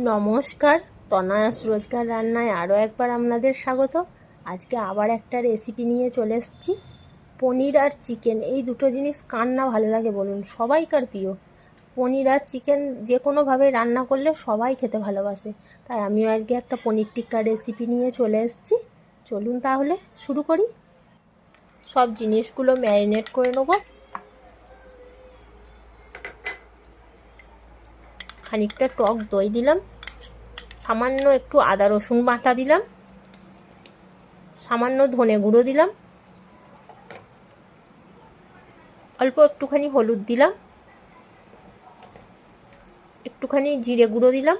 নমস্কার, তনয়াস রোজকার রান্নায় আরও একবার আপনাদের স্বাগত। আজকে আবার একটা রেসিপি নিয়ে চলে এসেছি। পনির আর চিকেন, এই দুটো জিনিস কার না ভালো লাগে বলুন? সবাইকার প্রিয়। পনির আর চিকেন যে কোনোভাবে রান্না করলে সবাই খেতে ভালোবাসে। তাই আমিও আজকে একটা পনির টিক্কা রেসিপি নিয়ে চলে এসেছি। চলুন তাহলে শুরু করি। সব জিনিসগুলো ম্যারিনেট করে নেব। খানিকটা টক দই দিলাম, সামান্য একটু আদা রসুন বাটা দিলাম, সামান্য ধনে গুঁড়ো দিলাম, অল্প একটুখানি হলুদ দিলাম, একটুখানি জিরে গুঁড়ো দিলাম,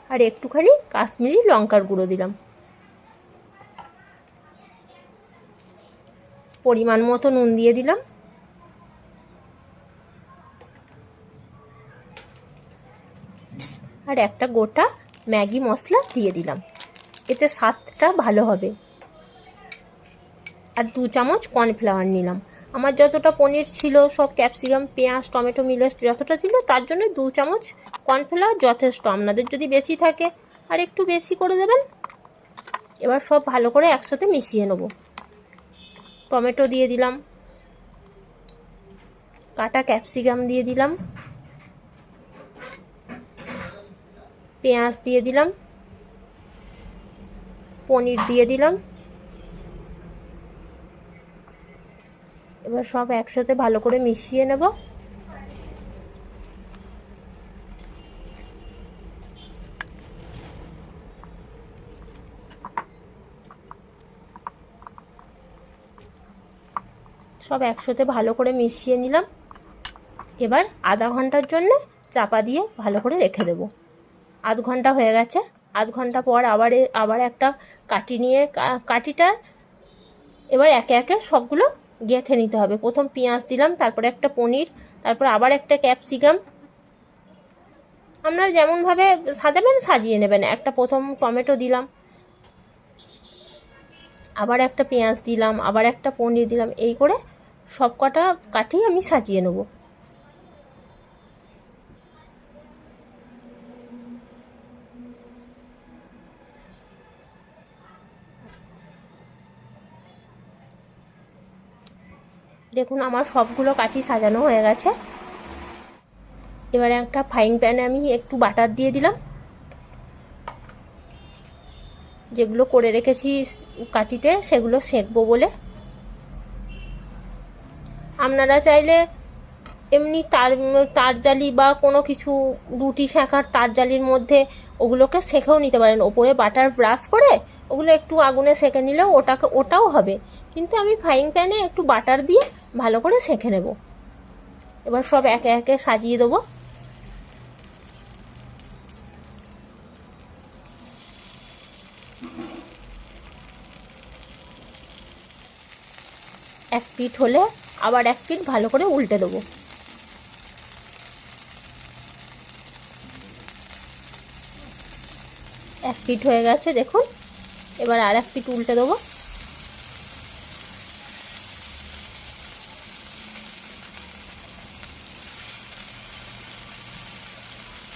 আর একটুখানি কাশ্মীরি লঙ্কার গুঁড়ো দিলাম। পরিমাণ মতো নুন দিয়ে দিলাম। আর একটা গোটা ম্যাগি মশলা দিয়ে দিলাম, এতে স্বাদটা ভালো হবে। আর 2 চামচ কর্নফ্লাওয়ার নিলাম। আমার যতটা পনির ছিল, সব ক্যাপসিকাম পেঁয়াজ টমেটো মিলে যতটা ছিল, তার জন্য 2 চামচ কর্নফ্লাওয়ার যথেষ্ট। আপনাদের যদি বেশি থাকে আর একটু বেশি করে দেবেন। এবার সব ভালো করে একসাথে মিশিয়ে নেব। টমেটো দিয়ে দিলাম, কাটা ক্যাপসিকাম দিয়ে দিলাম, পেঁয়াজ দিয়ে দিলাম, পনির দিয়ে দিলাম। এবার সব একসাথে ভালো করে মিশিয়ে নেব। সব একসাথে ভালো করে মিশিয়ে নিলাম। এবার আধা ঘন্টার জন্য চাপা দিয়ে ভালো করে রেখে দেব। আধ ঘন্টা হয়ে গেছে। আধ ঘন্টা পর আবার একটা কাঠি নিয়ে কাঠিটা এবার একে একে সবগুলো গেঁথে নিতে হবে। প্রথম পেঁয়াজ দিলাম, তারপরে একটা পনির, তারপর আবার একটা ক্যাপসিকাম। আপনারা যেমনভাবে সাজাবেন সাজিয়ে নেবেন। একটা প্রথম টমেটো দিলাম, আবার একটা পেঁয়াজ দিলাম, আবার একটা পনির দিলাম। এই করে সব কটা কাঠি আমি সাজিয়ে নেব। দেখুন আমার সবগুলো কাঠি সাজানো হয়ে গেছে। এবারে একটা ফ্রাইং প্যানে আমি একটু বাটার দিয়ে দিলাম। যেগুলো করে রেখেছি কাঠিতে সেগুলো সেঁকবো বলে। আপনারা চাইলে এমনি তার জালি বা কোনো কিছু রুটি সেঁকার তার জালির মধ্যে ওগুলোকে সেঁকেও নিতে পারেন। ওপরে বাটার ব্রাশ করে ওগুলো একটু আগুনে সেঁকে নিলেও ওটাও হবে। কিন্তু আমি ফ্রাইং প্যানে একটু বাটার দিয়ে ভালো করে সেঁকে নেব। এবার সব একে একে সাজিয়ে দেবো। এক পিঠ হলে আবার এক পিঠ ভালো করে উল্টে দেবো। এক পিঠ হয়ে গেছে দেখুন। এবার আর এক পিঠ উল্টে দেবো।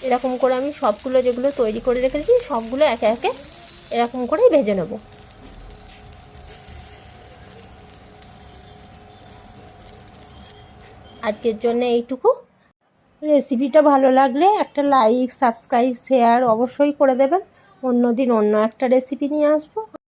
এরকম করে আমি সবগুলো যেগুলো তৈরি করে রেখেছি সবগুলো একে একে এরকম করেই ভেজে নেব। আজকের জন্য এইটুকু। রেসিপিটা ভালো লাগলে একটা লাইক সাবস্ক্রাইব শেয়ার অবশ্যই করে দেবেন। অন্য দিন অন্য একটা রেসিপি নিয়ে আসবো।